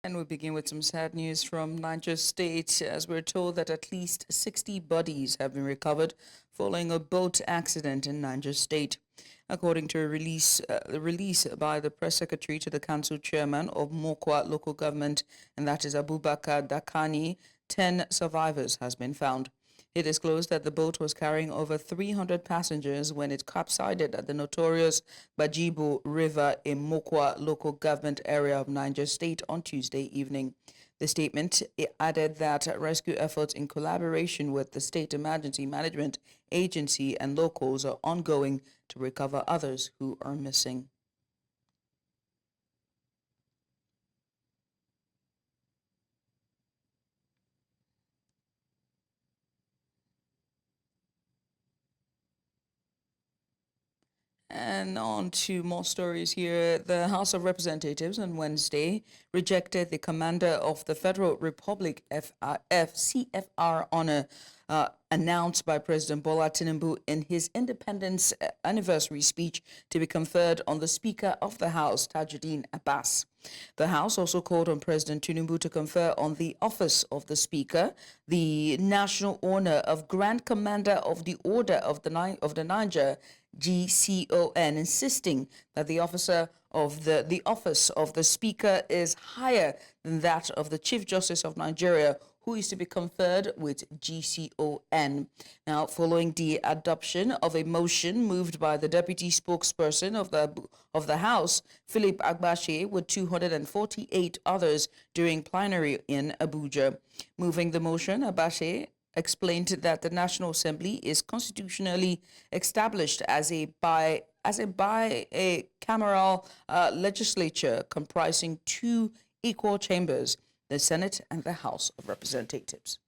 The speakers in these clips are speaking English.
And we begin with some sad news from Niger State, as we're told that at least 60 bodies have been recovered following a boat accident in Niger State. According to a release by the press secretary to the council chairman of Mokwa local government, and that is Abubakar Dakani, 10 survivors has been found. He disclosed that the boat was carrying over 300 passengers when it capsized at the notorious Gbajibo River in Mokwa local government area of Niger State on Tuesday evening. The statement added that rescue efforts in collaboration with the State Emergency Management Agency and locals are ongoing to recover others who are missing. And on to more stories here. The House of Representatives on Wednesday rejected the Commander of the Federal Republic CFR honor announced by President Bola Tinubu in his independence anniversary speech to be conferred on the Speaker of the House, Tajudeen Abbas. The House also called on President Tinubu to confer on the office of the Speaker the national honor of Grand Commander of the Order of the Niger, GCON, insisting that the office of the Speaker is higher than that of the Chief Justice of Nigeria, who is to be conferred with GCON. Now, following the adoption of a motion moved by the deputy spokesperson of the House, Philip Agbache, with 248 others during plenary in Abuja. Moving the motion, Agbache explained that the National Assembly is constitutionally established as a bicameral legislature comprising two equal chambers, the Senate and the House of Representatives.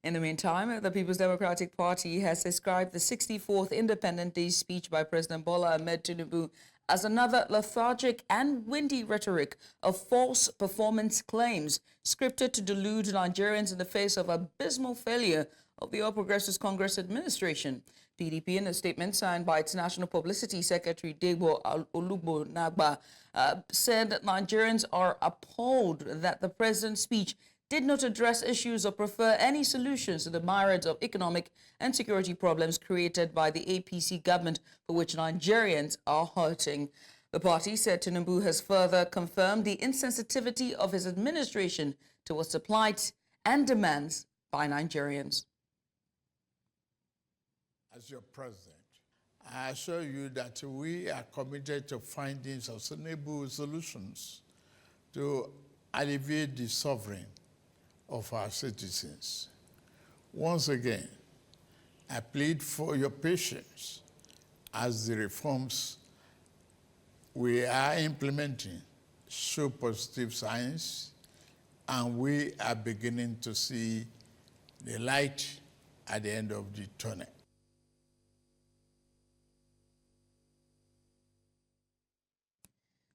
In the meantime, the People's Democratic Party has described the 64th Independence Day speech by President Bola Ahmed Tinubu as another lethargic and windy rhetoric of false performance claims scripted to delude Nigerians in the face of abysmal failure of the All Progressives Congress administration. PDP, in a statement signed by its National Publicity Secretary Debo Olugbo-Nagba, said that Nigerians are appalled that the president's speech did not address issues or prefer any solutions to the myriad of economic and security problems created by the APC government, for which Nigerians are hurting. The party said Tinubu has further confirmed the insensitivity of his administration towards the plight and demands by Nigerians. As your president, I assure you that we are committed to finding sustainable solutions to alleviate the suffering of our citizens. Once again, I plead for your patience as the reforms we are implementing show positive signs, and we are beginning to see the light at the end of the tunnel.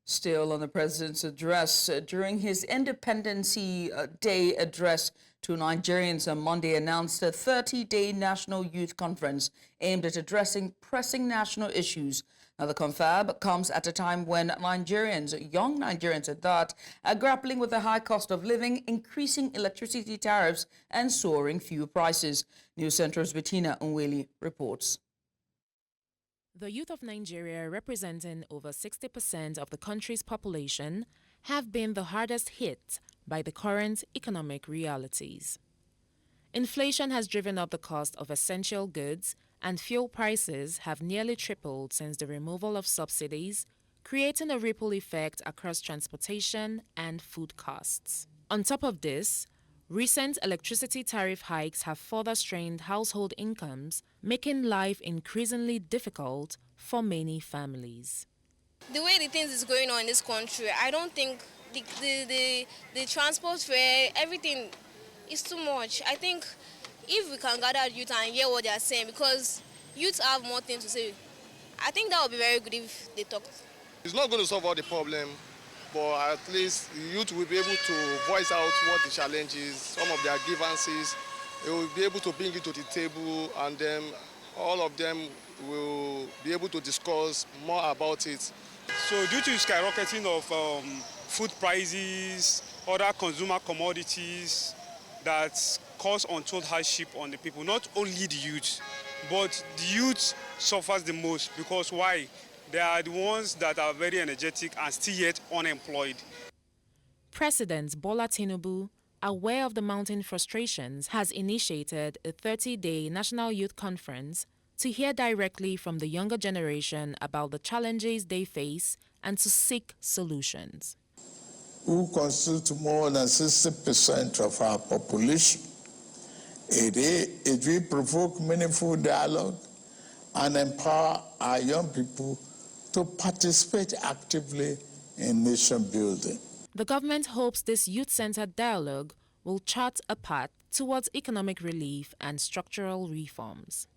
Still on the president's address, during his Independence Day address to Nigerians on Monday, announced a 30-day National Youth Conference aimed at addressing pressing national issues. Now, the confab comes at a time when Nigerians, young Nigerians at that, are grappling with the high cost of living, increasing electricity tariffs, and soaring fuel prices. News Center's Bettina Nweli reports. The youth of Nigeria, representing over 60% of the country's population, have been the hardest hit by the current economic realities. Inflation has driven up the cost of essential goods, and fuel prices have nearly tripled since the removal of subsidies, creating a ripple effect across transportation and food costs. On top of this, recent electricity tariff hikes have further strained household incomes, making life increasingly difficult for many families. The way the things is going on in this country, I don't think the transport fare, everything is too much. I think if we can gather youth and hear what they are saying, because youth have more things to say, I think that would be very good if they talked. It's not going to solve all the problem, but at least the youth will be able to voice out what the challenge is, some of their grievances. They will be able to bring it to the table, and then all of them will be able to discuss more about it. So due to skyrocketing of food prices, other consumer commodities that cause untold hardship on the people, not only the youth, but the youth suffers the most because why? They are the ones that are very energetic and still yet unemployed. President Bola Tinubu, aware of the mounting frustrations, has initiated a 30-day National Youth Conference to hear directly from the younger generation about the challenges they face and to seek solutions. Who constitute more than 60% of our population. It will provoke meaningful dialogue and empower our young people to participate actively in nation building. The government hopes this youth-centered dialogue will chart a path towards economic relief and structural reforms.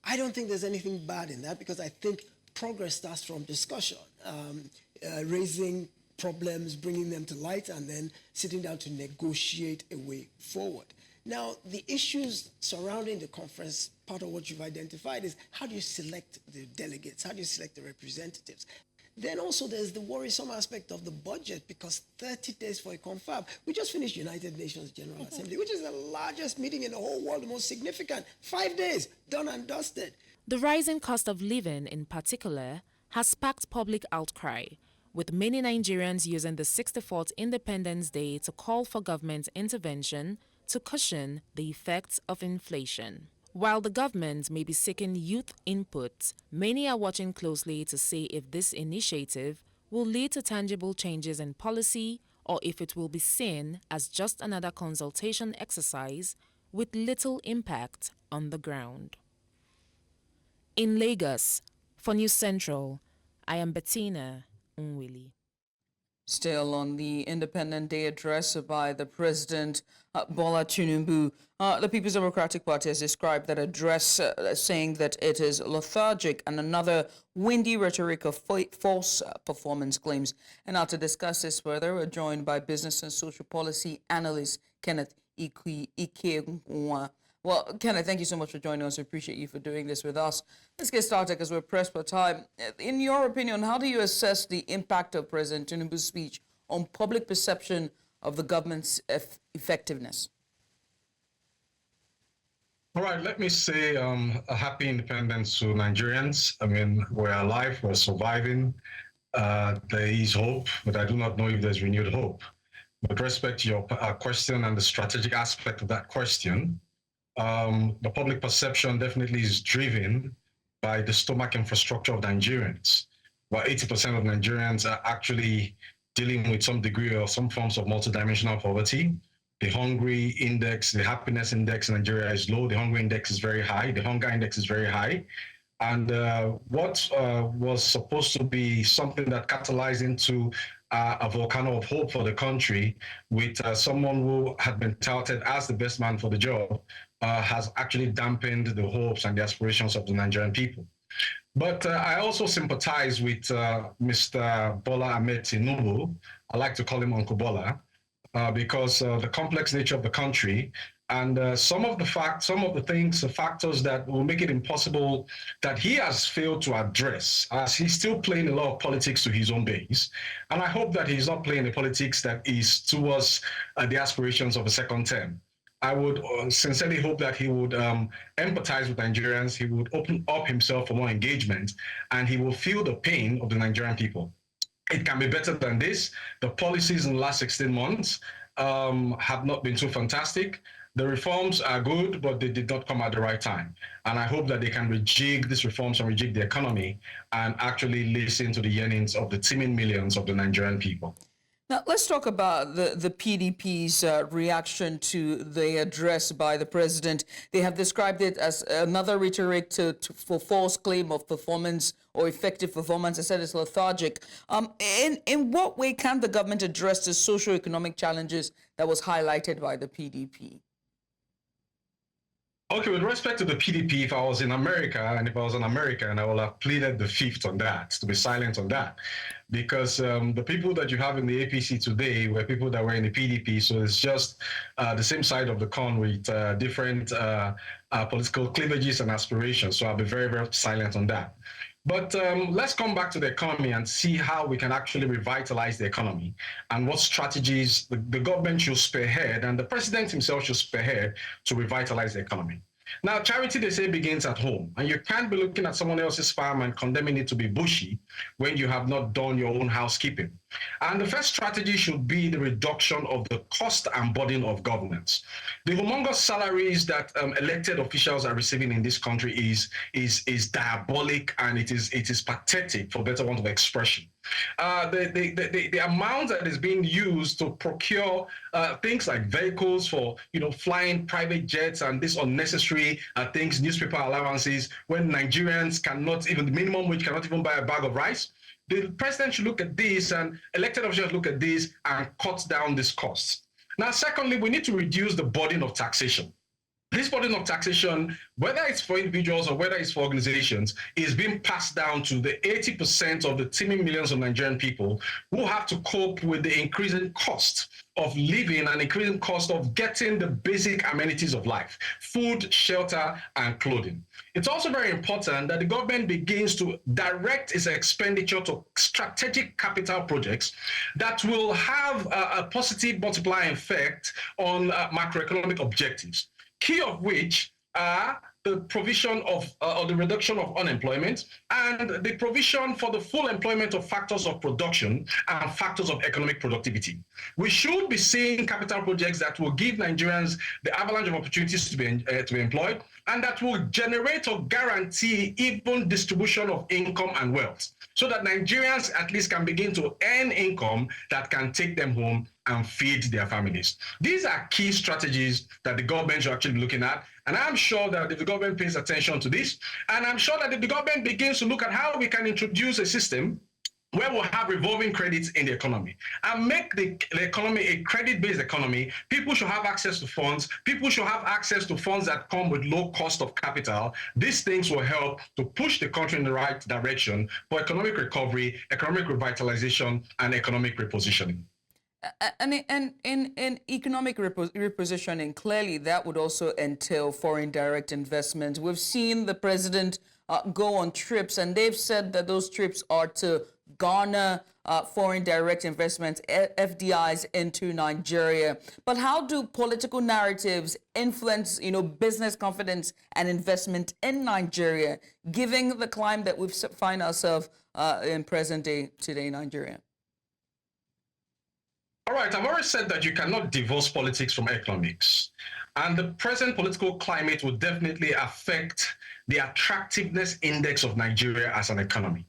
I don't think there's anything bad in that because I think progress starts from discussion, raising problems, bringing them to light, and then sitting down to negotiate a way forward. Now, the issues surrounding the conference, part of what you've identified is how do you select the delegates? How do you select the representatives? Then also there's the worrisome aspect of the budget because 30 days for a confab. We just finished United Nations General Assembly, which is the largest meeting in the whole world, the most significant. 5 days, done and dusted. The rising cost of living in particular has sparked public outcry, with many Nigerians using the 64th Independence Day to call for government intervention to cushion the effects of inflation. While the government may be seeking youth input, many are watching closely to see if this initiative will lead to tangible changes in policy or if it will be seen as just another consultation exercise with little impact on the ground. In Lagos, for News Central, I am Bettina Unwili. Still on the Independent Day address by the President Bola Tinubu, the People's Democratic Party has described that address saying that it is lethargic and another windy rhetoric of false performance claims. And now to discuss this further, we're joined by business and social policy analyst Kenneth Ike. Well, Kenneth, thank you so much for joining us. We appreciate you for doing this with us. Let's get started because we're pressed for time. In your opinion, how do you assess the impact of President Tinubu's speech on public perception of the government's effectiveness? All right, let me say a happy independence to Nigerians. I mean, we're alive, we're surviving. There is hope, but I do not know if there's renewed hope. With respect to your question and the strategic aspect of that question, the public perception definitely is driven by the stomach infrastructure of Nigerians. About 80% of Nigerians are actually dealing with some degree or some forms of multidimensional poverty. The hungry index, the happiness index in Nigeria is low. The hungry index is very high. The hunger index is very high. And what was supposed to be something that catalyzed into a volcano of hope for the country with someone who had been touted as the best man for the job has actually dampened the hopes and the aspirations of the Nigerian people. But I also sympathize with Mr. Bola Ahmed Tinubu. I like to call him Uncle Bola because the complex nature of the country and some of the factors that will make it impossible that he has failed to address, as he's still playing a lot of politics to his own base. And I hope that he's not playing the politics that is towards the aspirations of a second term. I would sincerely hope that he would empathize with Nigerians, he would open up himself for more engagement, and he will feel the pain of the Nigerian people. It can be better than this. The policies in the last 16 months have not been too fantastic. The reforms are good, but they did not come at the right time. And I hope that they can rejig these reforms and rejig the economy and actually listen to the yearnings of the teeming millions of the Nigerian people. Now, let's talk about the PDP's reaction to the address by the president. They have described it as another rhetoric for false claim of performance or effective performance. I said it's lethargic. In what way can the government address the socio-economic challenges that was highlighted by the PDP? Okay, with respect to the PDP, if I was in America and if I was an American, I would have pleaded the fifth on that, to be silent on that. Because the people that you have in the APC today were people that were in the PDP, so it's just the same side of the coin with different political cleavages and aspirations. So I'll be very, very silent on that. But let's come back to the economy and see how we can actually revitalize the economy and what strategies the government should spearhead and the president himself should spearhead to revitalize the economy. Now, charity, they say, begins at home, and you can't be looking at someone else's farm and condemning it to be bushy when you have not done your own housekeeping. And the first strategy should be the reduction of the cost and burden of governance. The humongous salaries that elected officials are receiving in this country is diabolic, and it is pathetic, for better want of expression. The amount that is being used to procure things like vehicles for flying private jets and this unnecessary things, newspaper allowances, when Nigerians cannot even, the minimum wage cannot even buy a bag of rice. The president should look at this, and elected officials look at this and cut down these costs. Now, secondly, we need to reduce the burden of taxation. This burden of taxation, whether it's for individuals or whether it's for organizations, is being passed down to the 80% of the teeming millions of Nigerian people who have to cope with the increasing cost of living and increasing cost of getting the basic amenities of life: food, shelter, and clothing. It's also very important that the government begins to direct its expenditure to strategic capital projects that will have a positive multiplying effect on macroeconomic objectives, key of which are the provision of or the reduction of unemployment and the provision for the full employment of factors of production and factors of economic productivity. We should be seeing capital projects that will give Nigerians the avalanche of opportunities to be employed, and that will generate or guarantee even distribution of income and wealth, so that Nigerians at least can begin to earn income that can take them home and feed their families. These are key strategies that the government should actually be looking at. And I'm sure that if the government pays attention to this, and I'm sure that if the government begins to look at how we can introduce a system where we'll have revolving credits in the economy and make the economy a credit-based economy, people should have access to funds. People should have access to funds that come with low cost of capital. These things will help to push the country in the right direction for economic recovery, economic revitalization, and economic repositioning. And in economic repositioning, clearly that would also entail foreign direct investment. We've seen the president go on trips, and they've said that those trips are to garner foreign direct investments, FDIs, into Nigeria. But how do political narratives influence, business confidence and investment in Nigeria, given the climate that we find ourselves in present day today in Nigeria? All right, I've already said that you cannot divorce politics from economics. And the present political climate will definitely affect the attractiveness index of Nigeria as an economy.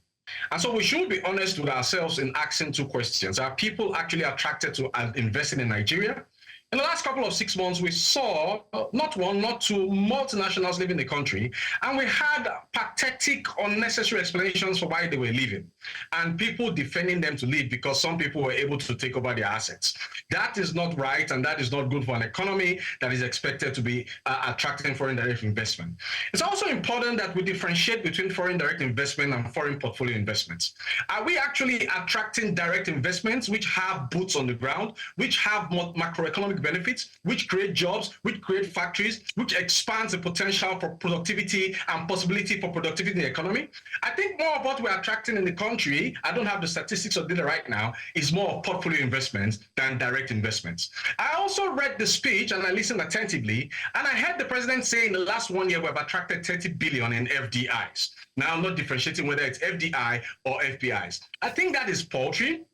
And so we should be honest with ourselves in asking two questions. Are people actually attracted to investing in Nigeria? In the last couple of 6 months, we saw not one, not two multinationals leaving the country, and we had pathetic, unnecessary explanations for why they were leaving, and people defending them to leave because some people were able to take over their assets. That is not right, and that is not good for an economy that is expected to be attracting foreign direct investment. It's also important that we differentiate between foreign direct investment and foreign portfolio investments. Are we actually attracting direct investments which have boots on the ground, which have macroeconomic benefits, which create jobs, which create factories, which expands the potential for productivity and possibility for productivity in the economy? I think more of what we're attracting in the country, I don't have the statistics or data right now, is more of portfolio investments than direct investments. I also read the speech and I listened attentively, and I heard the president say in the last 1 year we've attracted 30 billion in FDIs. Now, I'm not differentiating whether it's FDI or FPIs. I think that is paltry.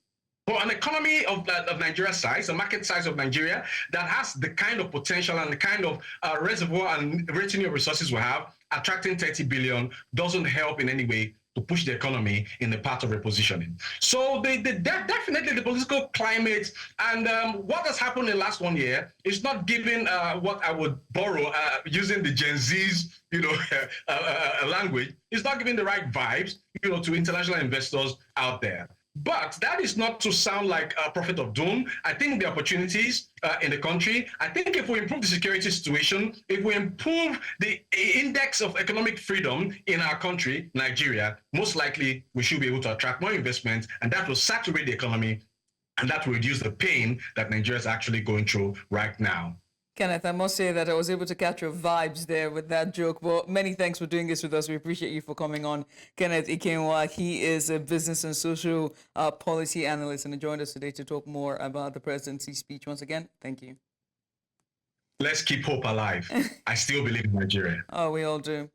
For an economy of Nigeria's size, a market size of Nigeria that has the kind of potential and the kind of reservoir and retinue of resources we have, attracting 30 billion doesn't help in any way to push the economy in the path of repositioning. So definitely the political climate and what has happened in the last 1 year is not giving what I would borrow using the Gen Z's language. It's not giving the right vibes to international investors out there. But that is not to sound like a prophet of doom. I think the opportunities in the country, I think if we improve the security situation, if we improve the index of economic freedom in our country, Nigeria, most likely we should be able to attract more investment, and that will saturate the economy, and that will reduce the pain that Nigeria is actually going through right now. Kenneth, I must say that I was able to catch your vibes there with that joke. But many thanks for doing this with us. We appreciate you for coming on. Kenneth Ikenwa, he is a business and social policy analyst and joined us today to talk more about the presidency's speech. Once again, thank you. Let's keep hope alive. I still believe in Nigeria. Oh, we all do.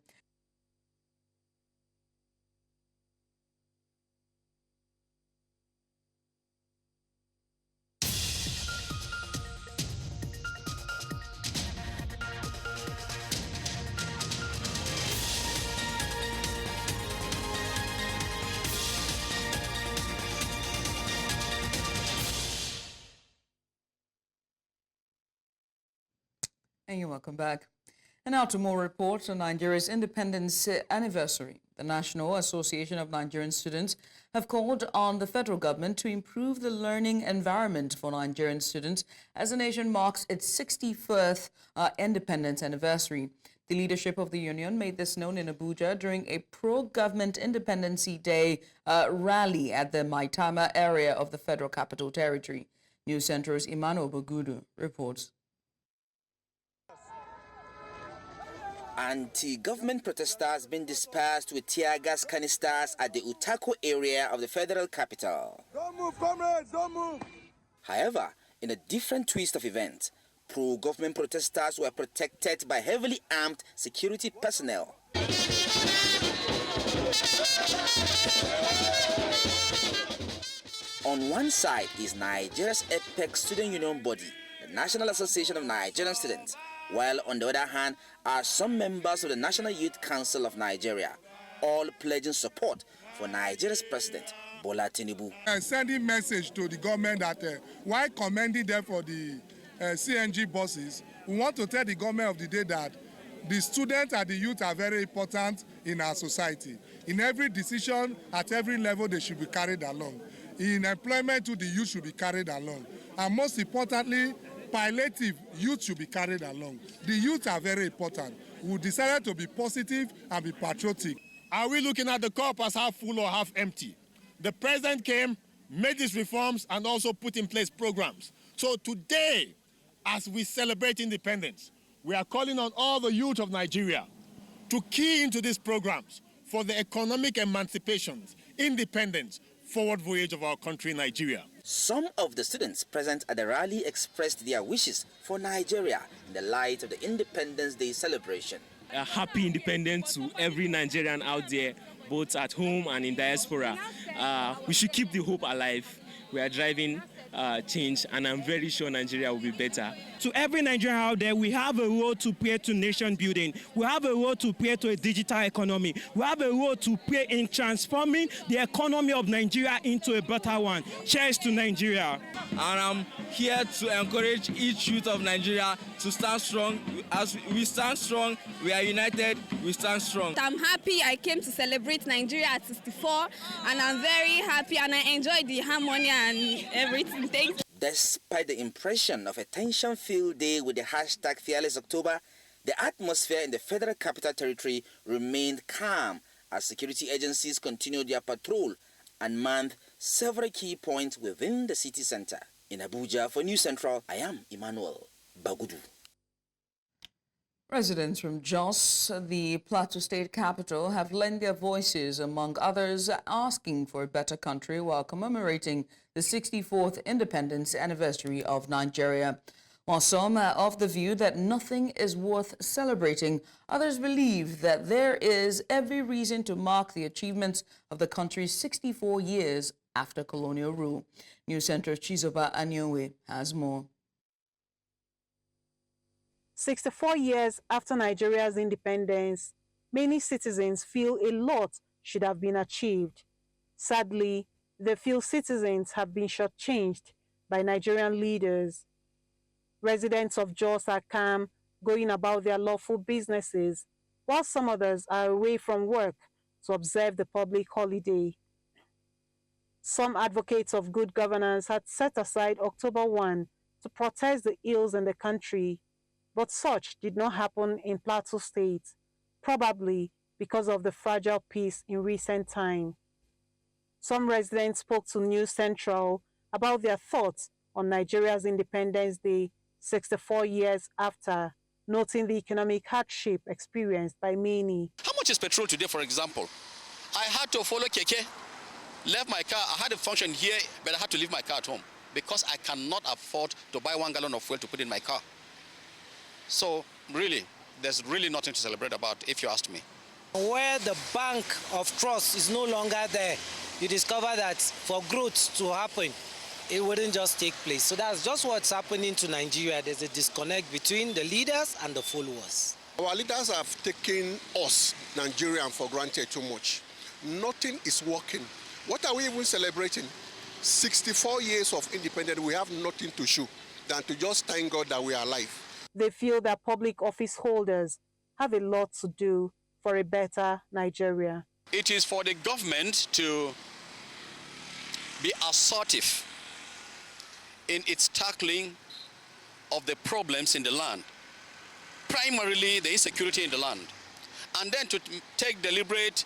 And you're welcome back. And now to more reports on Nigeria's independence anniversary. The National Association of Nigerian Students have called on the federal government to improve the learning environment for Nigerian students as the nation marks its 61st independence anniversary. The leadership of the union made this known in Abuja during a pro-government Independency Day rally at the Maitama area of the Federal Capital Territory. News Center's Emmanuel Bagudu reports. Anti-government protesters been dispersed with tear gas canisters at the Utako area of the federal capital. Don't move, comrades, don't move! However, in a different twist of events, pro-government protesters were protected by heavily armed security personnel. On one side is Nigeria's apex student union body, the National Association of Nigerian Students, while on the other hand are some members of the National Youth Council of Nigeria, all pledging support for Nigeria's President Bola Tinubu. Sending message to the government that while commending them for the CNG buses, we want to tell the government of the day that the students and the youth are very important in our society. In every decision, at every level, they should be carried along. In employment, too, the youth should be carried along. And most importantly, palliative youth should be carried along. The youth are very important. We decided to be positive and be patriotic. Are we looking at the cup as half full or half empty? The president came, made these reforms, and also put in place programs. So today, as we celebrate independence, we are calling on all the youth of Nigeria to key into these programs for the economic emancipation, independence, forward voyage of our country, Nigeria. Some of the students present at the rally expressed their wishes for Nigeria in the light of the Independence Day celebration. A happy independence to every Nigerian out there, both at home and in diaspora. We should keep the hope alive. We are driving change, and I'm very sure Nigeria will be better. To every Nigerian out there, we have a role to play to nation building. We have a role to play to a digital economy. We have a role to play in transforming the economy of Nigeria into a better one. Cheers to Nigeria. And I'm here to encourage each youth of Nigeria to stand strong. As we stand strong, we are united, we stand strong. I'm happy I came to celebrate Nigeria at 64, and I'm very happy and I enjoyed the harmony and everything. Thank you. Despite the impression of a tension-filled day with the hashtag Fearless October, the atmosphere in the Federal Capital Territory remained calm as security agencies continued their patrol and manned several key points within the city center. In Abuja, for News Central, I am Emmanuel Bagudu. Residents from Jos, the Plateau State capital, have lent their voices, among others, asking for a better country while commemorating the 64th independence anniversary of Nigeria. While some are of the view that nothing is worth celebrating, others believe that there is every reason to mark the achievements of the country's 64 years after colonial rule. News Center Chizoba Anyowe has more. 64 years after Nigeria's independence, many citizens feel a lot should have been achieved. Sadly, they feel citizens have been shortchanged by Nigerian leaders. Residents of Jos are calm, going about their lawful businesses, while some others are away from work to observe the public holiday. Some advocates of good governance had set aside October 1 to protest the ills in the country, but such did not happen in Plateau State, probably because of the fragile peace in recent time. Some residents spoke to News Central about their thoughts on Nigeria's Independence Day 64 years after, noting the economic hardship experienced by many. How much is petrol today, for example? I had to follow Keke, left my car. I had a function here, but I had to leave my car at home because I cannot afford to buy 1 gallon of fuel to put in my car. So really, there's really nothing to celebrate about, if you ask me. Where the bank of trust is no longer there, you discover that for growth to happen, it wouldn't just take place. So that's just what's happening to Nigeria. There's a disconnect between the leaders and the followers. Our leaders have taken us, Nigerian, for granted too much. Nothing is working. What are we even celebrating? 64 years of independence, we have nothing to show than to just thank God that we are alive. They feel that public office holders have a lot to do for a better Nigeria. It is for the government to be assertive in its tackling of the problems in the land, primarily the insecurity in the land, and then to take deliberate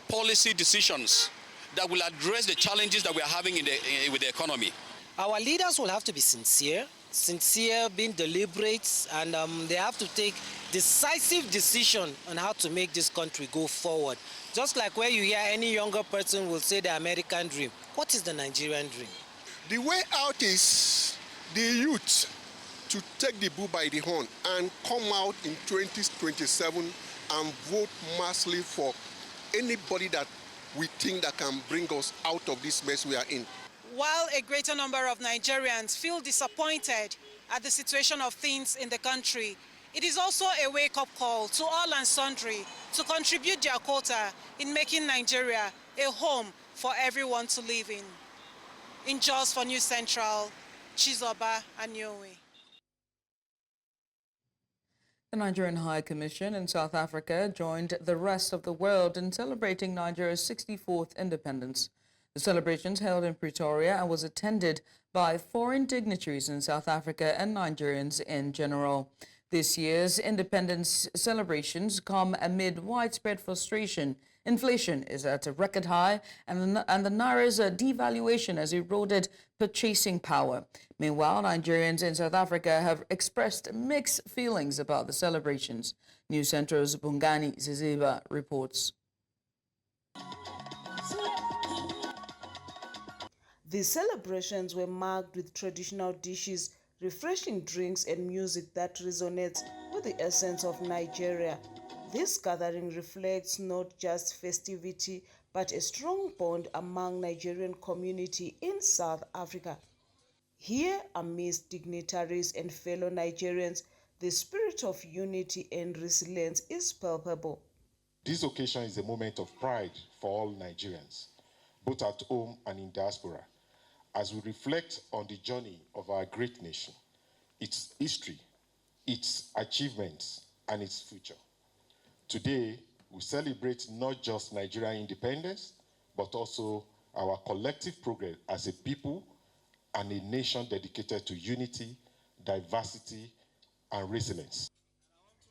policy decisions that will address the challenges that we are having with the economy. Our leaders will have to be sincere, being deliberate, and they have to take decisive decision on how to make this country go forward. Just like where you hear any younger person will say the American dream. What is the Nigerian dream? The way out is the youth to take the bull by the horn and come out in 2027 and vote massively for anybody that we think that can bring us out of this mess we are in. While a greater number of Nigerians feel disappointed at the situation of things in the country, it is also a wake-up call to all and sundry to contribute their quota in making Nigeria a home for everyone to live in. In Jos for News Central, Chizoba Anyowe. The Nigerian High Commission in South Africa joined the rest of the world in celebrating Nigeria's 64th independence. The celebrations held in Pretoria and was attended by foreign dignitaries in South Africa and Nigerians in general. This year's independence celebrations come amid widespread frustration. Inflation is at a record high, and the Naira's devaluation has eroded purchasing power. Meanwhile, Nigerians in South Africa have expressed mixed feelings about the celebrations. News Centro's Bongani Ziziba reports. The celebrations were marked with traditional dishes, refreshing drinks and music that resonates with the essence of Nigeria. This gathering reflects not just festivity, but a strong bond among Nigerian community in South Africa. Here, amidst dignitaries and fellow Nigerians, the spirit of unity and resilience is palpable. This occasion is a moment of pride for all Nigerians, both at home and in diaspora, as we reflect on the journey of our great nation, its history, its achievements, and its future. Today, we celebrate not just Nigerian independence, but also our collective progress as a people and a nation dedicated to unity, diversity, and resilience.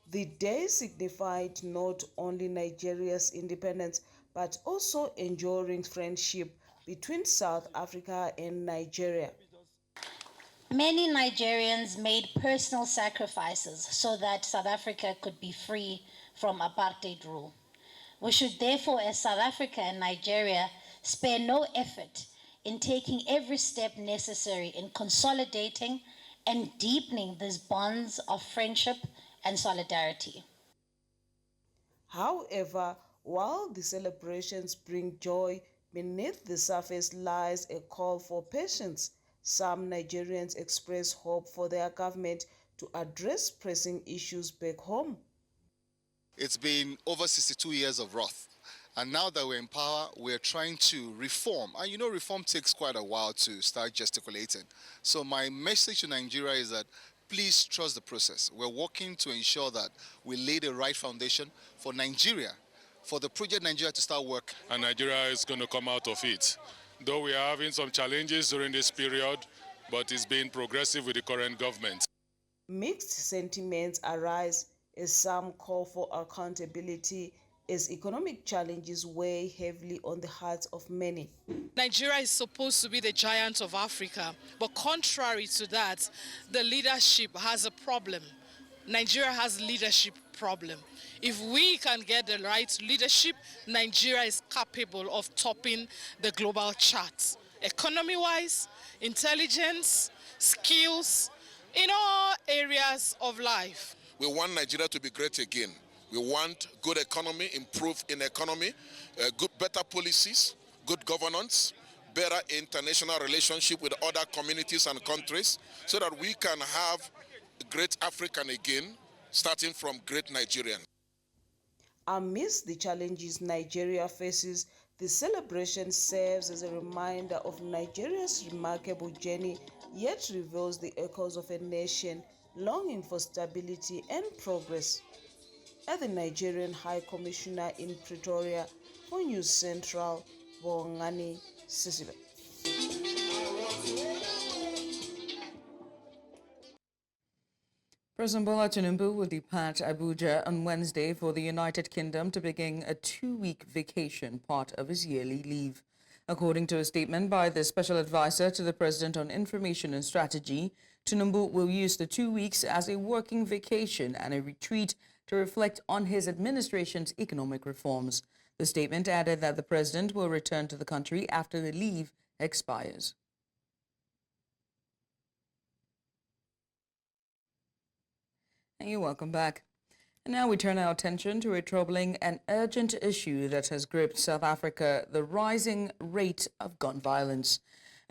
The day signified not only Nigeria's independence, but also enduring friendship between South Africa and Nigeria. Many Nigerians made personal sacrifices so that South Africa could be free from apartheid rule. We should therefore, as South Africa and Nigeria, spare no effort in taking every step necessary in consolidating and deepening these bonds of friendship and solidarity. However, while the celebrations bring joy, beneath the surface lies a call for patience. Some Nigerians express hope for their government to address pressing issues back home. It's been over 62 years of wrath. And now that we're in power, we're trying to reform. And you know, reform takes quite a while to start gesticulating. So my message to Nigeria is that please trust the process. We're working to ensure that we lay the right foundation for Nigeria, for the project Nigeria to start work. And Nigeria is going to come out of it. Though we are having some challenges during this period, but it's been progressive with the current government. Mixed sentiments arise as some call for accountability as economic challenges weigh heavily on the hearts of many. Nigeria is supposed to be the giant of Africa, but contrary to that, the leadership has a problem. Nigeria has leadership problem. If we can get the right leadership, Nigeria is capable of topping the global charts. Economy-wise, intelligence, skills, in all areas of life. We want Nigeria to be great again. We want good economy, improve in economy, better policies, good governance, better international relationship with other communities and countries, so that we can have great African again, starting from great Nigerian. Amidst the challenges Nigeria faces, the celebration serves as a reminder of Nigeria's remarkable journey, yet reveals the echoes of a nation longing for stability and progress. At the Nigerian High Commissioner in Pretoria for News Central, Bongani Sisibe. President Bola Tinubu will depart Abuja on Wednesday for the United Kingdom to begin a 2-week vacation, part of his yearly leave. According to a statement by the Special Advisor to the President on Information and Strategy, Tinubu will use the 2 weeks as a working vacation and a retreat to reflect on his administration's economic reforms. The statement added that the President will return to the country after the leave expires. And you're welcome back. And now we turn our attention to a troubling and urgent issue that has gripped South Africa, the rising rate of gun violence.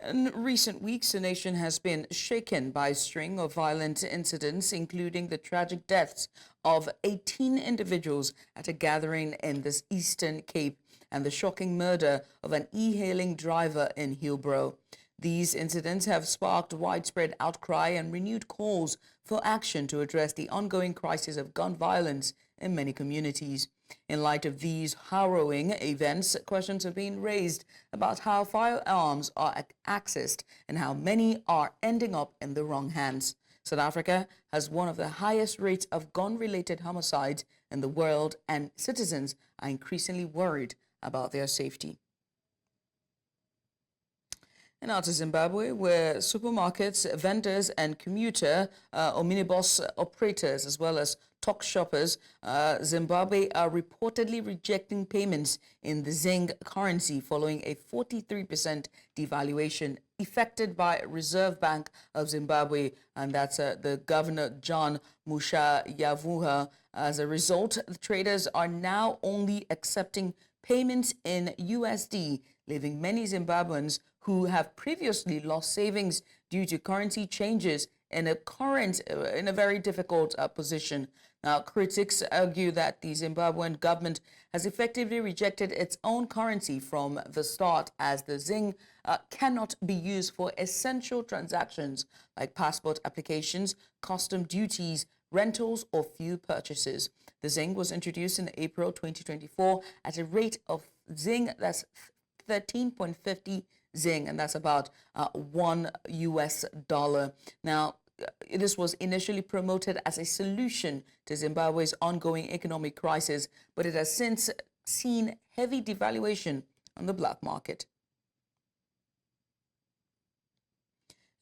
In recent weeks, the nation has been shaken by a string of violent incidents, including the tragic deaths of 18 individuals at a gathering in the Eastern Cape and the shocking murder of an e-hailing driver in Hillbrow. These incidents have sparked widespread outcry and renewed calls for action to address the ongoing crisis of gun violence in many communities. In light of these harrowing events, questions have been raised about how firearms are accessed and how many are ending up in the wrong hands. South Africa has one of the highest rates of gun-related homicides in the world, and citizens are increasingly worried about their safety. And now to Zimbabwe, where supermarkets, vendors and commuter or minibus operators, as well as talk shoppers, Zimbabwe are reportedly rejecting payments in the Zing currency following a 43% devaluation effected by Reserve Bank of Zimbabwe, and that's the Governor John Mushayavuha. As a result, the traders are now only accepting payments in USD, leaving many Zimbabweans who have previously lost savings due to currency changes in a very difficult position. Now, critics argue that the Zimbabwean government has effectively rejected its own currency from the start, as the Zing cannot be used for essential transactions like passport applications, custom duties, rentals, or fuel purchases. The Zing was introduced in April 2024 at a rate of Zing that's 13.50 Zing, and that's about $1. Now, this was initially promoted as a solution to Zimbabwe's ongoing economic crisis, but it has since seen heavy devaluation on the black market.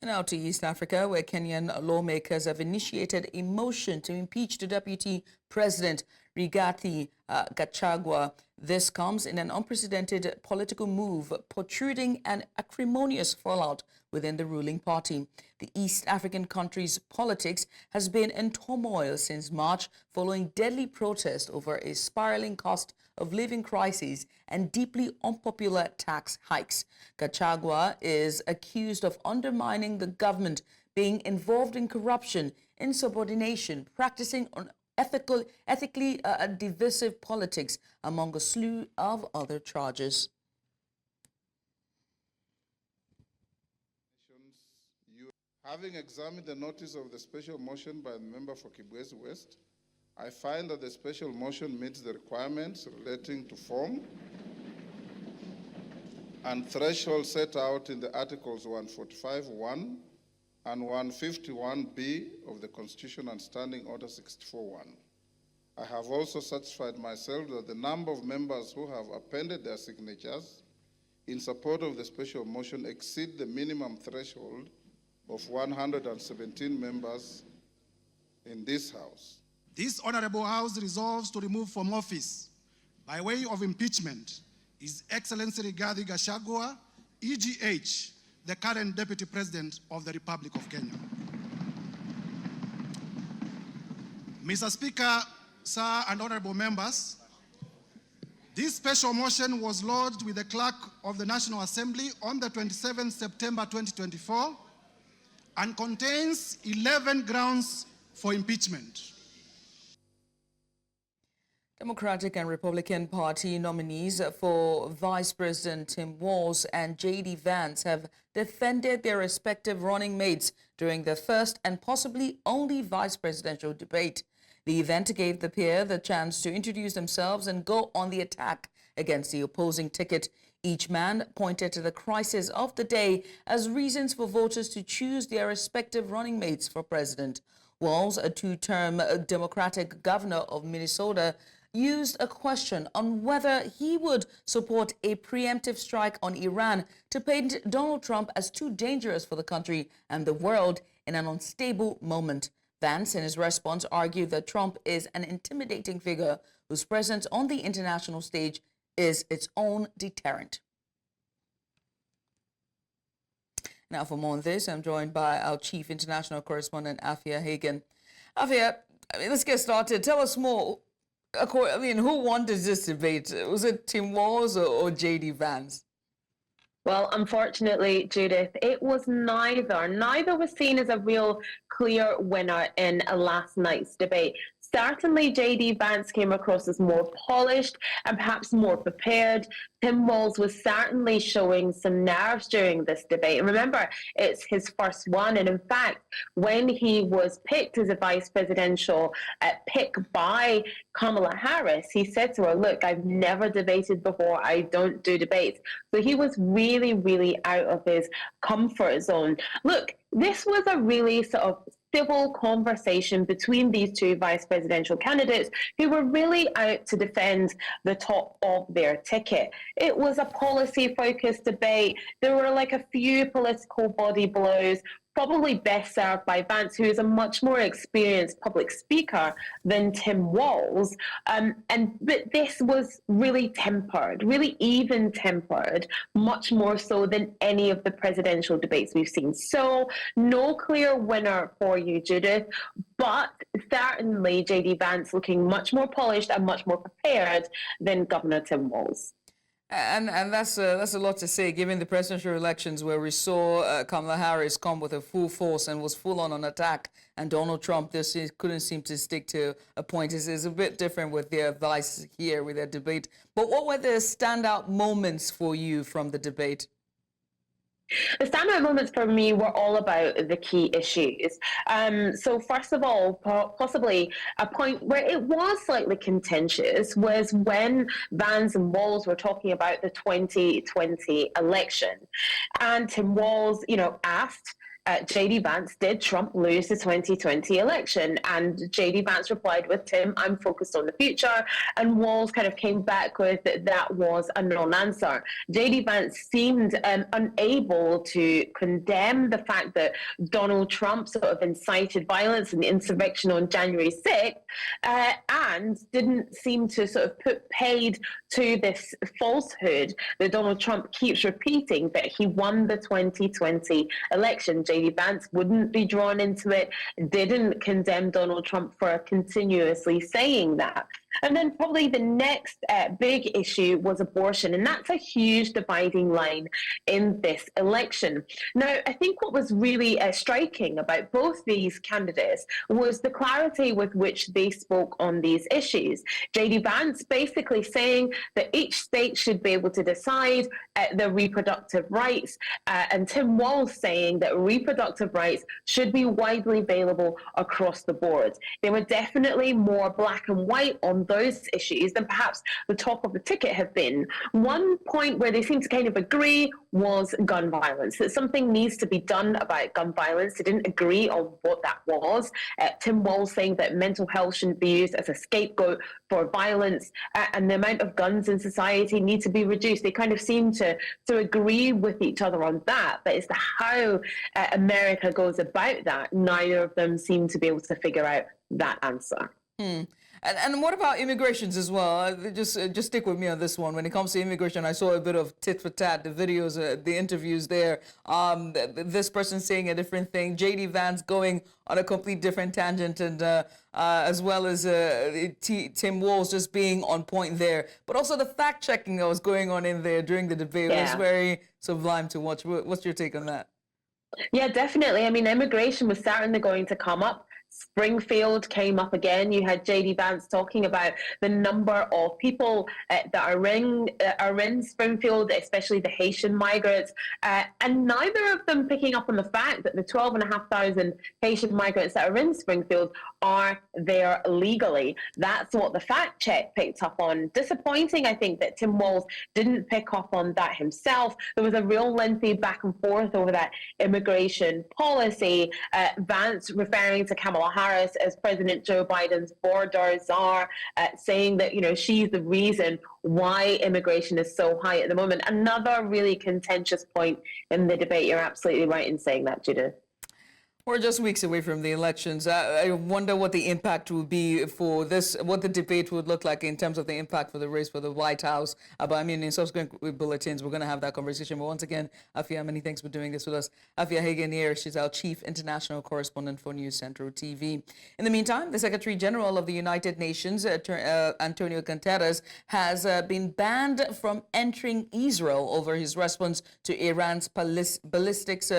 And now to East Africa, where Kenyan lawmakers have initiated a motion to impeach the Deputy President Rigathi Gachagua. This comes in an unprecedented political move, protruding an acrimonious fallout within the ruling party. The East African country's politics has been in turmoil since March, following deadly protests over a spiraling cost of living crisis and deeply unpopular tax hikes. Gachagua is accused of undermining the government, being involved in corruption, insubordination, practicing ethically divisive politics, among a slew of other charges. Having examined the notice of the special motion by the member for Kibwezi West, I find that the special motion meets the requirements relating to form and threshold set out in the Articles 145.1 and 151B of the Constitution and Standing Order 64.1. I have also satisfied myself that the number of members who have appended their signatures in support of the special motion exceed the minimum threshold of 117 members in this House. This Honorable House resolves to remove from office, by way of impeachment, His Excellency Rigathi Gachagua, EGH, the current Deputy President of the Republic of Kenya. Mr. Speaker, sir, and honorable members, this special motion was lodged with the Clerk of the National Assembly on the 27th September 2024 and contains 11 grounds for impeachment. Democratic and Republican Party nominees for Vice President Tim Walz and J.D. Vance have defended their respective running mates during the first and possibly only vice presidential debate. The event gave the pair the chance to introduce themselves and go on the attack against the opposing ticket. Each man pointed to the crisis of the day as reasons for voters to choose their respective running mates for president. Walz, a two-term Democratic governor of Minnesota, used a question on whether he would support a preemptive strike on Iran to paint Donald Trump as too dangerous for the country and the world in an unstable moment. Vance, in his response, argued that Trump is an intimidating figure whose presence on the international stage is its own deterrent. Now, for more on this, I'm joined by our chief international correspondent, Afia Hagen. Afia, let's get started. Tell us more. Who won this debate? Was it Tim Walz or J.D. Vance? Well, unfortunately, Judith, it was neither. Neither was seen as a real clear winner in last night's debate. Certainly, J.D. Vance came across as more polished and perhaps more prepared. Tim Walz was certainly showing some nerves during this debate. And remember, it's his first one. And in fact, when he was picked as a vice presidential pick by Kamala Harris, he said to her, look, I've never debated before. I don't do debates. So he was really, really out of his comfort zone. Look, this was a really sort of civil conversation between these two vice presidential candidates who were really out to defend the top of their ticket. It was a policy-focused debate. There were like a few political body blows, probably best served by Vance, who is a much more experienced public speaker than Tim Walz. But this was really tempered, really even-tempered, much more so than any of the presidential debates we've seen. So no clear winner for you, Judith, but certainly J.D. Vance looking much more polished and much more prepared than Governor Tim Walz. And that's a lot to say, given the presidential elections where we saw Kamala Harris come with a full force and was full on attack, and Donald Trump couldn't seem to stick to a point. It's a bit different with their advice here, with their debate. But what were the standout moments for you from the debate? The standout moments for me were all about the key issues. So first of all, possibly a point where it was slightly contentious was when Vance and Walz were talking about the 2020 election. And Tim Walz, asked J.D. Vance, did Trump lose the 2020 election? And J.D. Vance replied with, Tim, I'm focused on the future. And Walz kind of came back with that was a non-answer. J.D. Vance seemed unable to condemn the fact that Donald Trump sort of incited violence and insurrection on January 6th and didn't seem to sort of put paid to this falsehood that Donald Trump keeps repeating that he won the 2020 election. J.D. Vance wouldn't be drawn into it, didn't condemn Donald Trump for continuously saying that. And then probably the next big issue was abortion, and that's a huge dividing line in this election. Now, I think what was really striking about both these candidates was the clarity with which they spoke on these issues. J.D. Vance basically saying that each state should be able to decide their reproductive rights, and Tim Walz saying that reproductive rights should be widely available across the board. They were definitely more black and white on those issues, then perhaps the top of the ticket have been. One point where they seem to kind of agree was gun violence, that something needs to be done about gun violence. They didn't agree on what that was. Tim Walz saying that mental health shouldn't be used as a scapegoat for violence, and the amount of guns in society need to be reduced. They kind of seem to agree with each other on that, but as to how America goes about that, neither of them seem to be able to figure out that answer. And what about immigrations as well? Just stick with me on this one. When it comes to immigration, I saw a bit of tit for tat, the videos, the interviews there. This person saying a different thing, J.D. Vance going on a complete different tangent, and as well as Tim Walz just being on point there. But also the fact-checking that was going on in there during the debate was very sublime to watch. What's your take on that? Yeah, definitely. I mean, immigration was certainly going to come up. Springfield came up again. You had J.D. Vance talking about the number of people that are in Springfield, especially the Haitian migrants, and neither of them picking up on the fact that the 12,500 Haitian migrants that are in Springfield are there legally. That's what the fact check picked up on. Disappointing, I think, that Tim Walz didn't pick up on that himself. There was a real lengthy back and forth over that immigration policy. Vance referring to Kamala Harris as President Joe Biden's border czar, saying that, you know, she's the reason why immigration is so high at the moment. Another really contentious point in the debate. You're absolutely right in saying that, Judith. We're just weeks away from the elections. I wonder what the impact would be for this, what the debate would look like in terms of the impact for the race for the White House. But I mean, in subsequent bulletins, we're going to have that conversation. But once again, Afia, many thanks for doing this with us. Afia Hagen here, she's our chief international correspondent for News Central TV. In the meantime, the Secretary General of the United Nations, Antonio Guterres, has been banned from entering Israel over his response to Iran's ballistics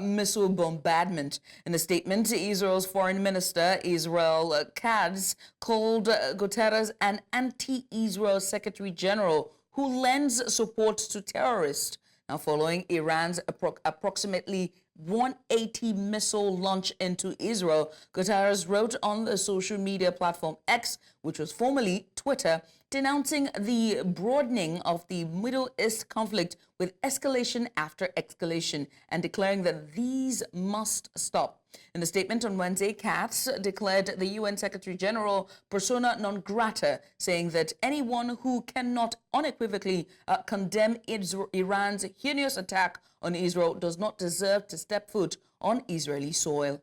missile bombardment. In a statement, Israel's Foreign Minister, Israel Katz, called Guterres an anti-Israel Secretary General who lends support to terrorists. Now, following Iran's approximately 180 missile launch into Israel, Guterres wrote on the social media platform X, which was formerly Twitter, denouncing the broadening of the Middle East conflict with escalation after escalation and declaring that these must stop. In a statement on Wednesday, Katz declared the UN Secretary General persona non grata, saying that anyone who cannot unequivocally condemn Iran's heinous attack on Israel does not deserve to step foot on Israeli soil.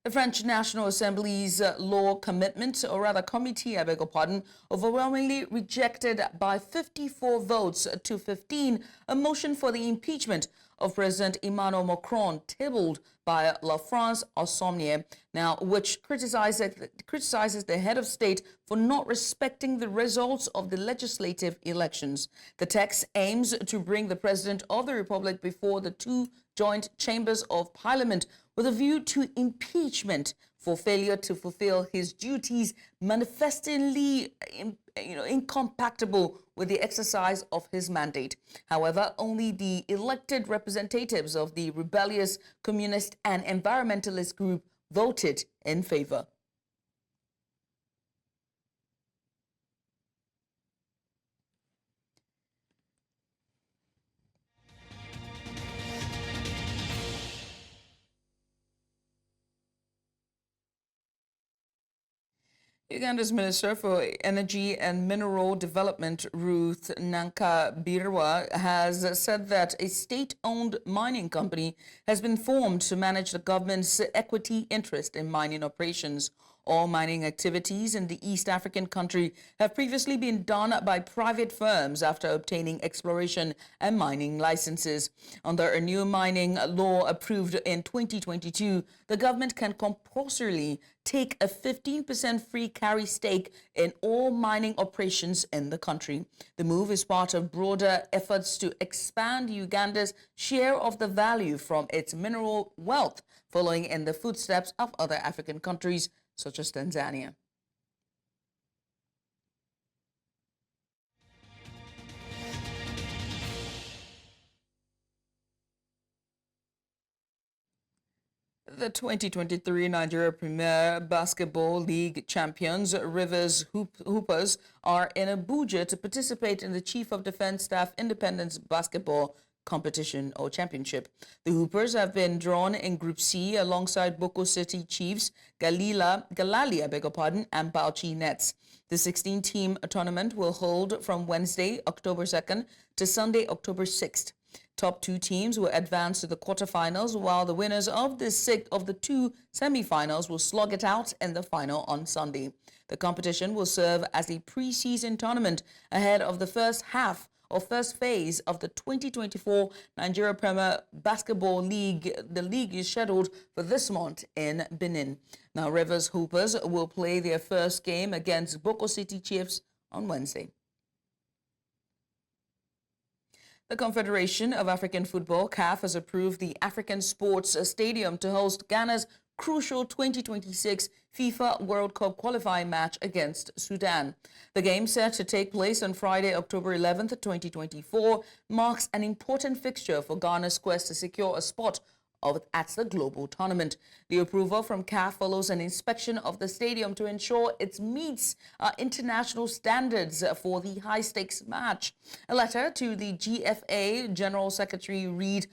The French National Assembly's law commitment, or rather committee, I beg your pardon, overwhelmingly rejected by 54 votes to 15 a motion for the impeachment of President Emmanuel Macron, tabled by La France Insoumise, now which criticizes the head of state for not respecting the results of the legislative elections. The text aims to bring the President of the Republic before the two joint chambers of Parliament with a view to impeachment for failure to fulfill his duties, manifestly incompatible with the exercise of his mandate. However, only the elected representatives of the rebellious communist and environmentalist group voted in favor. Uganda's Minister for Energy and Mineral Development, Ruth Nankabirwa, has said that a state-owned mining company has been formed to manage the government's equity interest in mining operations. All mining activities in the East African country have previously been done by private firms after obtaining exploration and mining licenses. Under a new mining law approved in 2022, the government can compulsorily take a 15% free carry stake in all mining operations in the country. The move is part of broader efforts to expand Uganda's share of the value from its mineral wealth, following in the footsteps of other African countries such as Tanzania. The 2023 Nigeria Premier Basketball League champions, Rivers Hoopers, are in Abuja to participate in the Chief of Defense Staff Independence Basketball Competition or Championship. The Hoopers have been drawn in Group C alongside Boko City Chiefs, Galali, and Bauchi Nets. The 16-team tournament will hold from Wednesday, October 2nd to Sunday, October 6th. Top two teams will advance to the quarterfinals, while the winners of the two semifinals will slug it out in the final on Sunday. The competition will serve as a preseason tournament ahead of the first phase of the 2024 Nigeria Premier Basketball League. The league is scheduled for this month in Benin. Now, Rivers Hoopers will play their first game against Boko City Chiefs on Wednesday. The Confederation of African Football, CAF, has approved the African Sports Stadium to host Ghana's crucial 2026 FIFA World Cup qualifying match against Sudan. The game, set to take place on Friday, October 11th, 2024, marks an important fixture for Ghana's quest to secure a spot at the global tournament. The approval from CAF follows an inspection of the stadium to ensure it meets international standards for the high-stakes match. A letter to the GFA General Secretary read,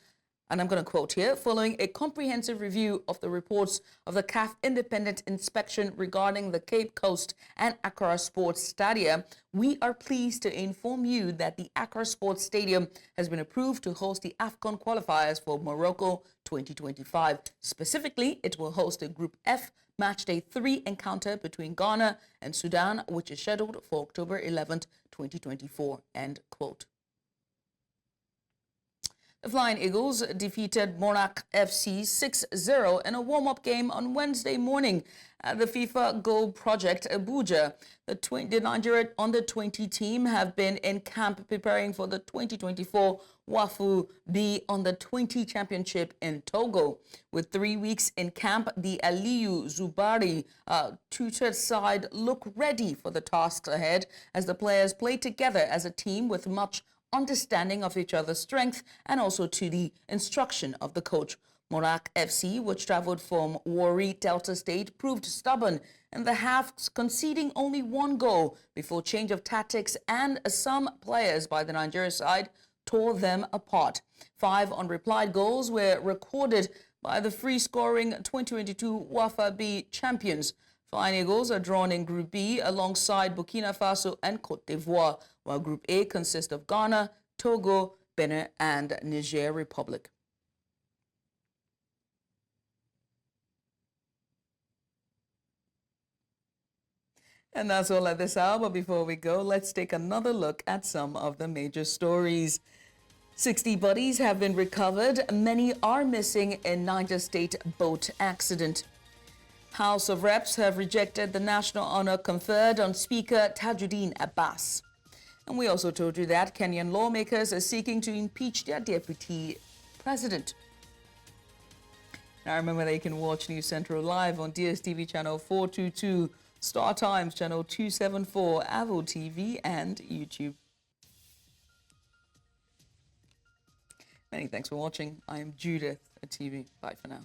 and I'm going to quote here, following a comprehensive review of the reports of the CAF independent inspection regarding the Cape Coast and Accra Sports Stadia, we are pleased to inform you that the Accra Sports Stadium has been approved to host the AFCON qualifiers for Morocco 2025. Specifically, it will host a Group F Matchday 3 encounter between Ghana and Sudan, which is scheduled for October 11th, 2024, end quote. The Flying Eagles defeated Monarch FC 6-0 in a warm-up game on Wednesday morning at the FIFA Goal Project Abuja. The Nigeria Under-20 team have been in camp preparing for the 2024 WAFU B Under-20 Championship in Togo. With 3 weeks in camp, the Aliyu Zubari tutored side look ready for the tasks ahead as the players play together as a team with much understanding of each other's strength and also to the instruction of the coach. Monarch FC, which traveled from Warri, Delta State, proved stubborn in the half, conceding only one goal before change of tactics, and some players by the Nigeria side tore them apart. 5 unreplied goals were recorded by the free-scoring 2022 WAFA B champions. Flying Eagles are drawn in Group B alongside Burkina Faso and Côte d'Ivoire, while Group A consists of Ghana, Togo, Benin, and Niger Republic. And that's all at this hour, but before we go, let's take another look at some of the major stories. 60 bodies have been recovered. Many are missing in Niger State boat accident. House of Reps have rejected the national honor conferred on Speaker Tajudeen Abbas. And we also told you that Kenyan lawmakers are seeking to impeach their Deputy President. Now remember that you can watch News Central live on DSTV channel 422, Star Times channel 274, Avo TV and YouTube. Many thanks for watching. I am Judith at TV. Bye for now.